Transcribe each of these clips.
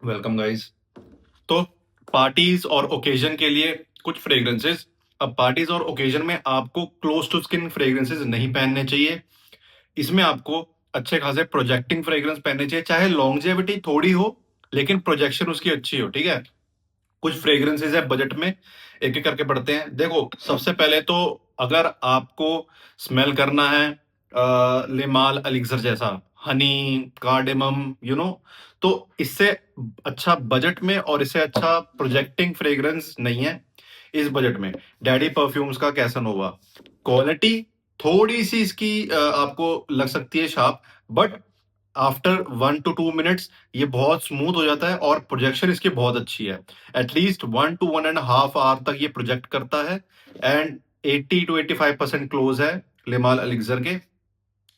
Welcome guys. तो parties और occasion के लिए कुछ फ्रेग्रेंसेस। अब पार्टीज और ओकेजन में आपको क्लोज टू स्किन फ्रेग्रेंसेस नहीं पहनने चाहिए। इसमें आपको अच्छे खासे प्रोजेक्टिंग फ्रेग्रेंस पहनने चाहिए, चाहे लॉन्जेविटी थोड़ी हो लेकिन प्रोजेक्शन उसकी अच्छी हो। ठीक है, कुछ फ्रेग्रेंसेस है बजट में, एक एक करके पढ़ते हैं। देखो, सबसे पहले तो अगर आपको स्मेल करना है लेमाल एलिक्सर जैसा, हनी, कार्डेमम, तो इससे अच्छा बजट में और इससे अच्छा प्रोजेक्टिंग फ्रेग्रेंस नहीं है इस बजट में। डैडी परफ्यूम्स का कैसनोवा, क्वालिटी थोड़ी सी इसकी आपको लग सकती है sharp, but after 1 to 2 minutes ये बहुत स्मूथ हो जाता है और प्रोजेक्शन इसकी बहुत अच्छी है। एटलीस्ट 1 to 1.5 आवर तक ये प्रोजेक्ट करता है एंड 80 to 85% क्लोज है लेमाल एलिक्सर के।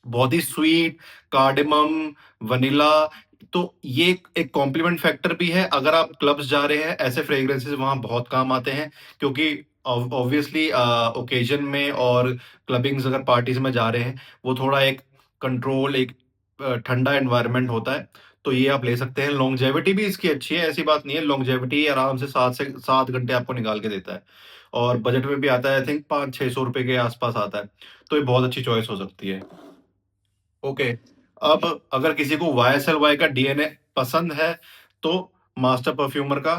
बहुत ही स्वीट, कार्डेमम, वनीला। तो ये एक कॉम्प्लीमेंट फैक्टर भी है। अगर आप क्लब्स जा रहे हैं, ऐसे फ्रेग्रेंसेस वहां बहुत काम आते हैं, क्योंकि ऑब्वियसली ओकेजन में और क्लबिंग्स अगर पार्टीज में जा रहे हैं, वो थोड़ा एक कंट्रोल, एक ठंडा एनवायरनमेंट होता है। तो ये आप ले सकते हैं। लॉन्जेविटी भी इसकी अच्छी है, ऐसी बात नहीं है। लॉन्जेविटी आराम से 7 घंटे आपको निकाल के देता है और बजट में भी आता है। आई थिंक 500-600 रुपए के आसपास आता है। तो ये बहुत अच्छी चॉइस हो सकती है। ओके, अब अगर किसी को YSLY का डीएनए पसंद है तो मास्टर परफ्यूमर का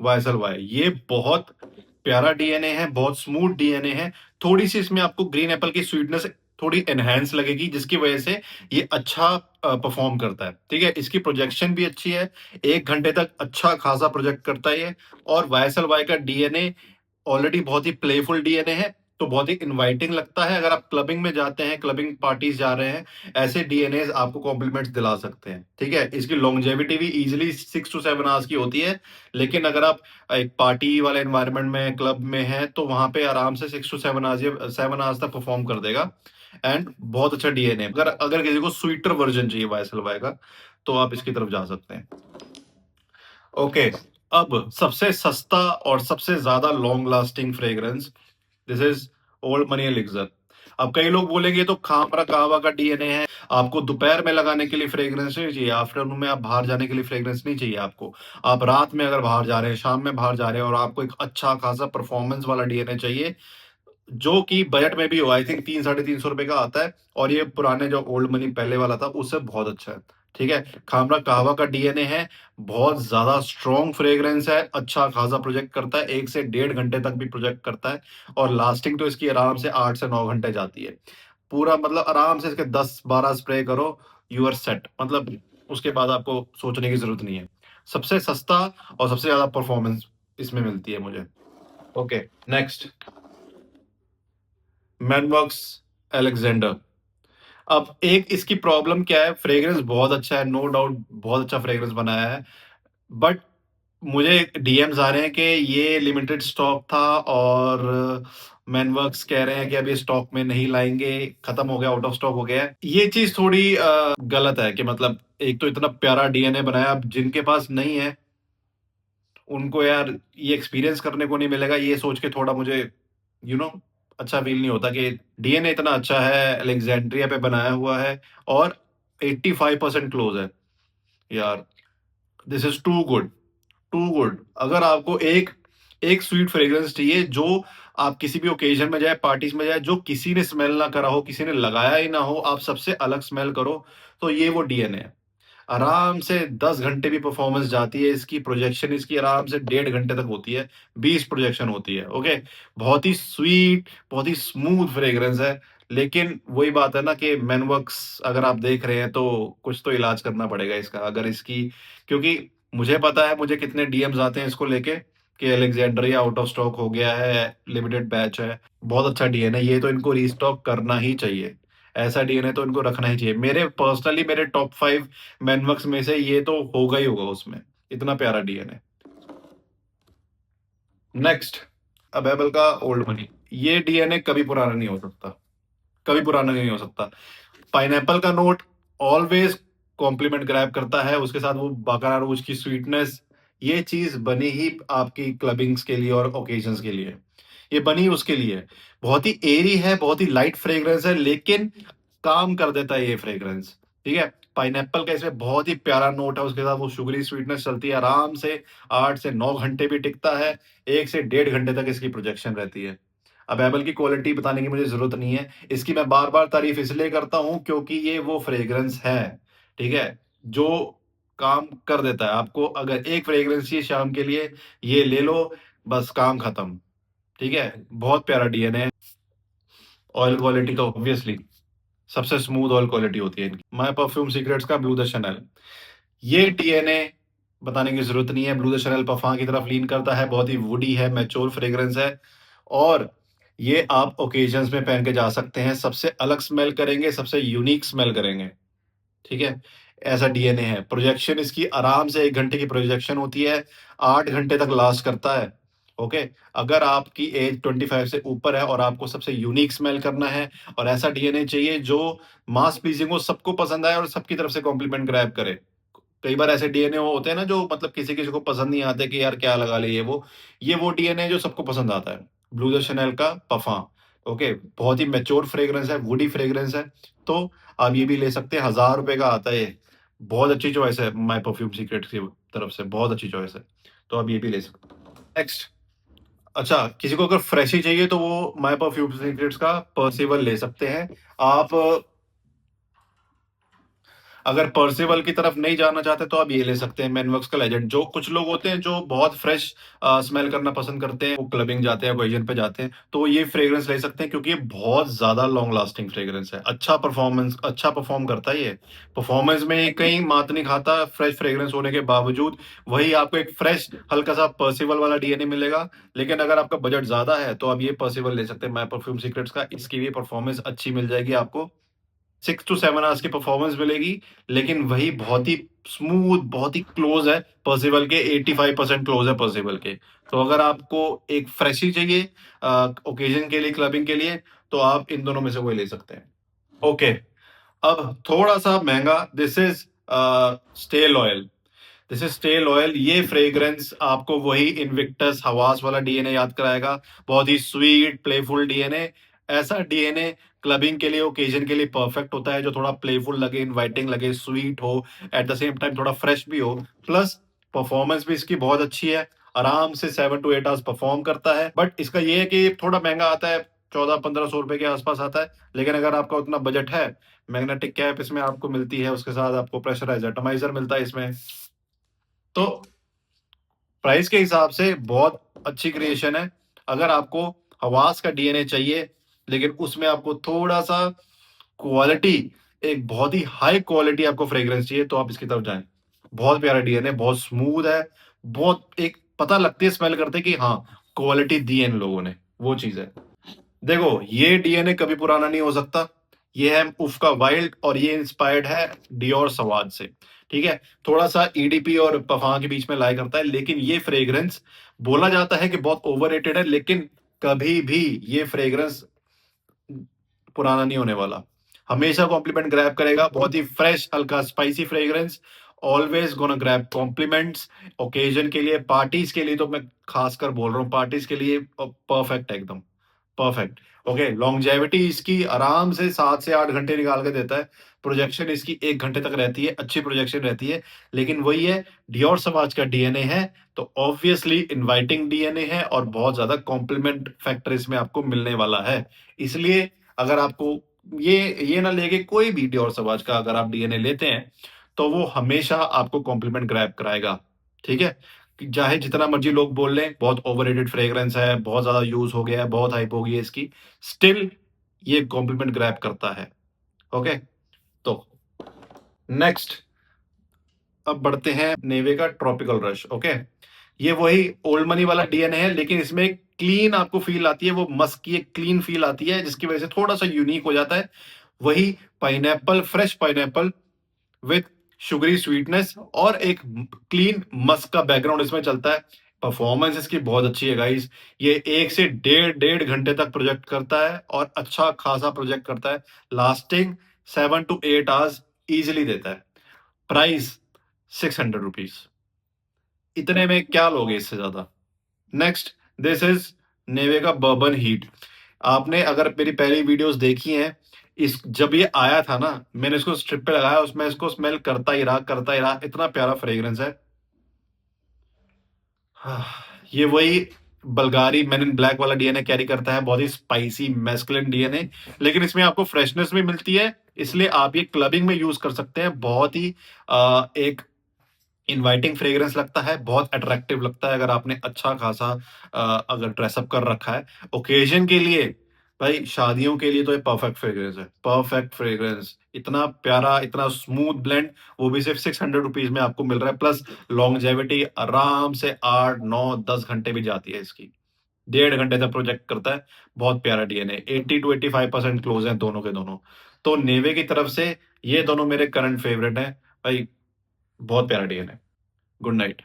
YSLY, ये बहुत प्यारा डीएनए है, बहुत स्मूथ डीएनए है। थोड़ी सी इसमें आपको ग्रीन एप्पल की स्वीटनेस थोड़ी एनहेंस लगेगी, जिसकी वजह से ये अच्छा परफॉर्म करता है। ठीक है, इसकी प्रोजेक्शन भी अच्छी है, 1 घंटे तक अच्छा खासा प्रोजेक्ट करता है ये। और YSLY का डीएनए ऑलरेडी बहुत ही प्लेफुल डीएनए है, तो बहुत ही इनवाइटिंग लगता है। अगर आप क्लबिंग में जाते हैं, क्लबिंग पार्टीज जा रहे हैं, ऐसे डीएनए आपको कॉम्प्लीमेंट्स दिला सकते हैं। ठीक है, इसकी लॉन्जेविटी भी इजीली 6 to 7 आवर्स की होती है। लेकिन अगर आप एक पार्टी वाले एनवायरनमेंट में, क्लब में है, तो वहां पे आराम से 6 to 7 आवर्स 7 आवर्स तक परफॉर्म कर देगा एंड बहुत अच्छा डीएनए। अगर अगर किसी को स्वीटर वर्जन चाहिए YSLY का, तो आप इसकी तरफ जा सकते हैं। ओके, अब सबसे सस्ता और सबसे ज्यादा long lasting fragrance, this is old money elixir. अब कई लोग बोलेंगे तो खामरा कहवा का डीएनए है, आपको दोपहर में लगाने के लिए फ्रेग्रेंस नहीं चाहिए, आफ्टरनून में आप बाहर जाने के लिए फ्रेग्रेंस नहीं चाहिए आपको। आप रात में अगर बाहर जा रहे हैं, शाम में बाहर जा रहे हैं और आपको एक अच्छा खासा परफॉर्मेंस वाला डीएनए चाहिए, जो कि बजट में भी हो, आई थिंक 300-350 रुपए का आता है, और ये पुराने जो ओल्ड मनी पहले वाला था उससे बहुत अच्छा है। ठीक है, खामरा कहवा का डीएनए है, बहुत ज्यादा स्ट्रॉन्ग फ्रेग्रेंस है, अच्छा खासा प्रोजेक्ट करता है, 1 से 1.5 घंटे तक भी प्रोजेक्ट करता है। और लास्टिंग तो इसकी आराम से 8 से 9 घंटे जाती है। पूरा मतलब आराम से इसके 10-12 स्प्रे करो, यू आर सेट। मतलब उसके बाद आपको सोचने की जरूरत नहीं है। सबसे सस्ता और सबसे ज्यादा परफॉर्मेंस इसमें मिलती है मुझे। ओके, नेक्स्ट, मैनवर्क्स एलेक्जेंडर। अब एक इसकी प्रॉब्लम क्या है, फ्रेग्रेंस बहुत अच्छा है, नो डाउट बहुत अच्छा फ्रेग्रेंस बनाया है, बट मुझे डीएम्स आ रहे हैं कि ये लिमिटेड स्टॉक था और मैनवर्क्स कह रहे हैं कि अभी स्टॉक में नहीं लाएंगे, खत्म हो गया, आउट ऑफ स्टॉक हो गया है। ये चीज थोड़ी गलत है कि मतलब एक तो इतना प्यारा डीएनए बनाया, अब जिनके पास नहीं है उनको यार ये एक्सपीरियंस करने को नहीं मिलेगा, ये सोच के थोड़ा मुझे यू नो अच्छा फील नहीं होता कि डीएनए इतना अच्छा है, अलेक्जेंड्रिया पे बनाया हुआ है और 85% क्लोज है। यार, this is too good, too good. अगर आपको एक एक स्वीट फ्रेग्रेंस चाहिए जो आप किसी भी ओकेजन में जाए, पार्टीज में जाए, जो किसी ने स्मेल ना करा हो, किसी ने लगाया ही ना हो, आप सबसे अलग स्मेल करो, तो ये वो डीएनए है। आराम से 10 घंटे भी परफॉर्मेंस जाती है इसकी। प्रोजेक्शन इसकी आराम से 1.5 घंटे तक होती है, 20 प्रोजेक्शन होती है। ओके, बहुत ही स्वीट, बहुत ही स्मूथ फ्रेग्रेंस है। लेकिन वही बात है ना कि मैनवर्क्स अगर आप देख रहे हैं तो कुछ तो इलाज करना पड़ेगा इसका, अगर इसकी, क्योंकि मुझे पता है मुझे कितने डीएम्स आते हैं इसको लेके कि अलेक्जेंड्रिया आउट ऑफ स्टॉक हो गया है, लिमिटेड बैच है। बहुत अच्छा डीएनए, ये तो इनको रीस्टॉक करना ही चाहिए। ऐसा डीएनए तो इनको रखना ही चाहिए। मेरे पर्सनली मेरे टॉप 5 मैनवर्क्स में से ये तो होगा ही होगा उसमें, इतना प्यारा डीएनए। नेक्स्ट, अबेबल का ओल्ड मनी। ये डीएनए कभी पुराना नहीं हो सकता, कभी पुराना नहीं हो सकता। पाइनएप्पल का नोट ऑलवेज कॉम्प्लीमेंट ग्रैब करता है, उसके साथ वो बाकारा रोज की स्वीटनेस। ये चीज बनी ही आपकी क्लबिंग्स के लिए और ओकेजन्स के लिए, ये बनी उसके लिए। बहुत ही एरी है, बहुत ही लाइट फ्रेग्रेंस है, लेकिन काम कर देता है ये फ्रेग्रेंस। ठीक है, पाइनएप्पल का इसमें बहुत ही प्यारा नोट है, उसके साथ वो शुगरी स्वीटनेस चलती है आराम से, 8 से 9 घंटे भी टिकता है, 1 से 1.5 घंटे तक इसकी प्रोजेक्शन रहती है। अब एबल की क्वालिटी बताने की मुझे ज़रूरत नहीं है, इसकी मैं बार-बार तारीफ़ इसलिए करता हूँ क्योंकि ये वो फ्रेग्रेंस है, ठीक है? जो काम कर देता है। आपको अगर एक फ्रेग्रेंस चाहिए शाम के लिए, ये ले लो, बस काम खत्म, ठीक है? बहुत प्यारा डीएनए है। ऑयल क्वालिटी तो ऑब्वियसली सबसे स्मूथ ऑयल क्वालिटी होती है इनकी। माय परफ्यूम सीक्रेट्स का ब्लू द शैनेल, ये डीएनए बताने की ज़रूरत नहीं है, ब्लू द शैनेल पफ़ा की तरफ लीन करता है, बहुत ही वुडी है, मैच्योर फ्रेग्रेंस है और ये आप ओकेजन्स में पहन के जा सकते हैं, सबसे अलग स्मेल करेंगे, सबसे यूनिक स्मेल करेंगे, ठीक है? ऐसा डीएनए है। प्रोजेक्शन इसकी आराम से 1 घंटे की प्रोजेक्शन होती है, 8 घंटे तक लास्ट करता है, ओके? अगर आपकी एज 25 से ऊपर है और आपको सबसे यूनिक स्मेल करना है और ऐसा डीएनए चाहिए जो मास प्लीज़िंग हो, सबको पसंद आए और सबकी तरफ से कॉम्प्लीमेंट ग्रैब करे। कई बार ऐसे डीएनए होते हैं ना जो मतलब किसी-किसी को पसंद नहीं आते कि यार क्या लगा लिए ये वो। ये वो डीएनए है जो सबको पसंद आता है। ब्लू द शैनेल का पफ़ा, ओके? बहुत ही मैच्योर फ्रेग्रेंस है, वुडी फ्रेग्रेंस है, तो आप ये भी ले सकते हैं, ₹1000 का आता है ये। बहुत अच्छी चॉइस है माय परफ्यूम सीक्रेट्स की तरफ से, बहुत अच्छी चॉइस है। तो आप ये भी ले सकते हैं। नेक्स्ट, अच्छा किसी को अगर फ्रेश ही चाहिए तो वो माय परफ्यूम सीक्रेट्स का पर्सिवल ले सकते हैं। आप अगर पर्सिवल की तरफ नहीं जाना चाहते तो आप ये ले सकते हैं मैनवर्क्स का लेजेंड। जो कुछ लोग होते हैं जो बहुत फ्रेश स्मेल करना पसंद करते हैं, वो क्लबिंग जाते हैं, ओकेजन पे जाते हैं, तो ये फ्रेग्रेंस ले सकते हैं क्योंकि ये बहुत ज़्यादा लॉन्ग लास्टिंग फ्रेग्रेंस है। अच्छा परफॉर्म करता है ये। परफॉर्मेंस में ये कहीं मात नहीं खाता फ्रेश फ्रेग्रेंस होने के बावजूद। वही आपको एक फ्रेश हल्का-सा पर्सिवल वाला डीएनए मिलेगा, लेकिन अगर आपका बजट ज़्यादा है तो आप ये पर्सिवल ले सकते हैं माय परफ्यूम सीक्रेट्स का। इसकी भी परफॉर्मेंस अच्छी मिल जाएगी आपको। 6 टू 7 आवर्स की परफॉर्मेंस मिलेगी, लेकिन वही बहुत ही स्मूथ, बहुत ही क्लोज़ है पर्सिवल के, 85% क्लोज़ है पर्सिवल के। तो अगर आपको एक फ्रेश ही चाहिए ओकेजन के लिए, क्लबिंग के लिए, तो आप इन दोनों में से कोई ले सकते हैं। ओके, अब थोड़ा-सा महँगा, this is stale oil. This is stale oil. ये फ्रेग्रेंस आपको वही इनविक्टस हवास वाला डीएनए याद कराएगा। बहुत ही स्वीट प्लेफुल डीएनए। ऐसा डीएनए क्लबिंग के लिए, ओकेजन के लिए परफेक्ट होता है, जो थोड़ा प्लेफुल लगे, इनवाइटिंग लगे, स्वीट हो, एट द सेम टाइम थोड़ा फ्रेश भी हो, प्लस परफॉर्मेंस भी इसकी बहुत अच्छी है। आराम से 7 टू 8 आवर्स परफॉर्म करता है, बट इसका ये है कि थोड़ा महंगा आता है, 1400-1500 रुपए के आसपास आता है। लेकिन अगर आपका उतना बजट है, मैग्नेटिक कैप इसमें आपको मिलती है, उसके साथ आपको प्रेशराइज एटमाइजर मिलता है इसमें। तो प्राइस के हिसाब से बहुत अच्छी क्रिएशन है। अगर आपको हवास का डीएनए चाहिए, लेकिन उसमें आपको थोड़ा-सा क्वालिटी, एक बहुत ही हाई क्वालिटी आपको फ्रेग्रेंस चाहिए, तो आप इसकी तरफ जाएँ। बहुत प्यारा डीएनए, बहुत स्मूथ है, बहुत एक पता लगती है स्मेल करते कि हाँ, क्वालिटी दी है इन लोगों ने, वो चीज़ है। देखो, ये डीएनए कभी पुराना नहीं हो सकता। ये है उफ़ का वाइल्ड और ये इंस्पायर्ड है डियोर सवाद से, ठीक है? थोड़ा-सा ईडीपी और पफ़ा के बीच में लाई करता है, लेकिन ये फ्रेग्रेंस बोला जाता है कि बहुत ओवररेटेड है, लेकिन कभी भी ये फ्रेग्रेंस पुराना नहीं होने वाला। हमेशा कॉम्प्लीमेंट ग्रैब करेगा, बहुत ही फ्रेश, हल्का spicy fragrance, always gonna grab compliments. Occasion के लिए, पार्टीज़ के लिए तो मैं खासकर बोल रहा हूँ, पार्टीज़ के लिए परफेक्ट है एकदम। परफेक्ट। ओके, लॉन्जेविटी इसकी आराम से 7 से 8 घंटे निकाल के देता है। प्रोजेक्शन इसकी 1 घंटे तक रहती है, अच्छी प्रोजेक्शन रहती है। लेकिन वही है, डियोर समाज का डीएनए है, तो ऑब्वियसली इनवाइटिंग डीएनए है और बहुत ज़्यादा कॉम्प्लीमेंट फैक्टर इसमें आपको मिलने वाला है। इसलिए अगर आपको ये ना लेके कोई भी डियोर समाज का अगर आप डीएनए लेते हैं, तो वो हमेशा आपको कॉम्प्लीमेंट ग्रैब कराएगा। ठीक है? कि चाहे जितना मर्ज़ी लोग बोल लें, बहुत ओवररेटेड फ्रेग्रेंस है, बहुत ज़्यादा यूज़ हो गया है, बहुत हाइप हो गई है इसकी, स्टिल ये कॉम्प्लीमेंट ग्रैब करता है। ओके? तो नेक्स्ट, अब बढ़ते हैं नेवे का ट्रॉपिकल रश। ओके? ये वही ओल्ड मनी वाला डीएनए है, लेकिन इसमें क्लीन आपको फ़ील आती है, वो मस्क की एक क्लीन फ़ील आती है, जिसकी वजह से थोड़ा-सा यूनिक हो जाता है। वही pineapple, fresh pineapple with sugary sweetness और एक क्लीन मस्क का बैकग्राउंड इसमें चलता है। परफॉर्मेंस इसकी बहुत अच्छी है गाइस। ये 1 से डेढ़ घंटे तक प्रोजेक्ट करता है और अच्छा खासा प्रोजेक्ट करता है। लास्टिंग 7 टू 8 आवर्स इजीली देता है। प्राइस ₹600। इतने में क्या लोगे इससे ज्यादा? नेक्स्ट, दिस इज नेवे का बर्बन हीट। आपने अगर मेरी पहली वीडियोस देखी हैं, जब ये आया था ना, मैंने इसको स्ट्रिप पे लगाया, उसमें इसको स्मेल करता ही रहा, इतना प्यारा फ्रेग्रेंस है। हाँ, ये वही बल्गारी मेन इन ब्लैक वाला डीएनए कैरी करता है, बहुत ही स्पाइसी मैस्कुलिन डीएनए, लेकिन इसमें आपको फ्रेशनेस भी मिलती है, इसलिए आप ये क्लबिंग में यूज कर सकते हैं। बहुत ही एक इनवाइटिंग फ्रेग्रेंस लगता है, बहुत अट्रैक्टिव लगता है अगर आपने अच्छा खासा अगर ड्रेसअप कर रखा है ओकेजन के लिए। भाई शादियों के लिए तो ये परफेक्ट फ्रेग्रेंस है, परफेक्ट फ्रेग्रेंस, इतना प्यारा, इतना स्मूथ ब्लेंड, वो भी सिर्फ 600 रुपीज में आपको मिल रहा है। प्लस लॉन्गजेविटी आराम से 8 9 10 घंटे भी जाती है इसकी, 1.5 घंटे तक प्रोजेक्ट करता है। बहुत प्यारा डीएनए, 80 to 85% क्लोज है दोनों के दोनों। तो नेवे की तरफ से ये दोनों मेरे करंट फेवरेट हैं भाई, बहुत प्यारा डीएनए। Good night.